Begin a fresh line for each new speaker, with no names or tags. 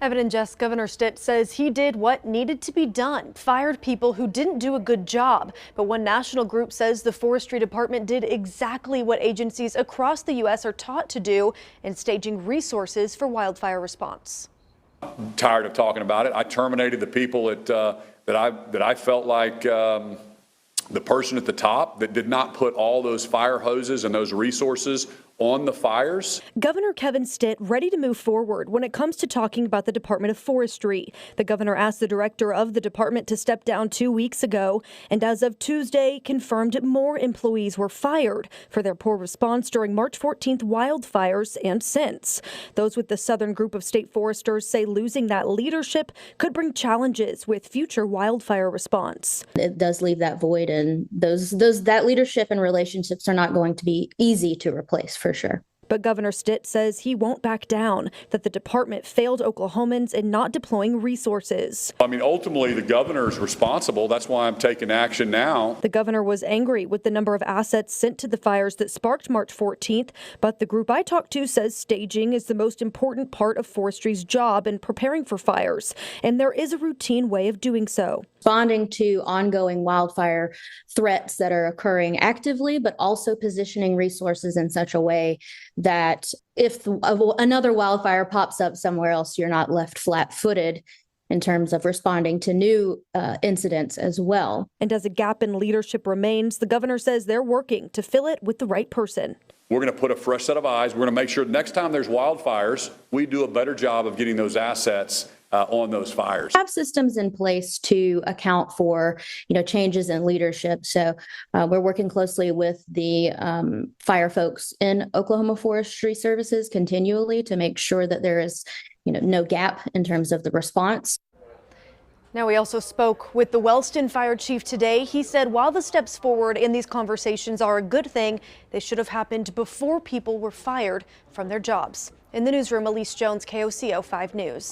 Evan and Jess, Governor Stitt says he did what needed to be done, fired people who didn't do a good job. But one national group says the Forestry Department did exactly what agencies across the U.S. are taught to do in staging resources for wildfire response.
I'm tired of talking about it. I terminated the people that I felt like the person at the top that did not put all those fire hoses and those resources on the fires.
Governor Kevin Stitt ready to move forward when it comes to talking about the Department of Forestry. The governor asked the director of the department to step down 2 weeks ago, and as of Tuesday, confirmed more employees were fired for their poor response during March 14th wildfires and since. Those with the Southern Group of State Foresters say losing that leadership could bring challenges with future wildfire response.
It does leave that void, and that leadership and relationships are not going to be easy to replace for sure.
But Governor Stitt says he won't back down, that the department failed Oklahomans in not deploying resources.
I mean, ultimately, the governor's responsible. That's why I'm taking action now.
The governor was angry with the number of assets sent to the fires that sparked March 14th, but the group I talked to says staging is the most important part of forestry's job in preparing for fires, and there is a routine way of doing so.
Responding to ongoing wildfire threats that are occurring actively, but also positioning resources in such a way that if another wildfire pops up somewhere else, you're not left flat-footed in terms of responding to new incidents as well.
And as a gap in leadership remains, the governor says they're working to fill it with the right person.
We're going to put a fresh set of eyes. We're going to make sure next time there's wildfires, we do a better job of getting those assets on those fires.
Have systems in place to account for, changes in leadership. So we're working closely with the fire folks in Oklahoma Forestry Services continually to make sure that there is, no gap in terms of the response.
Now, we also spoke with the Wellston Fire Chief today. He said while the steps forward in these conversations are a good thing, they should have happened before people were fired from their jobs. In the newsroom, Elise Jones, KOCO 5 News.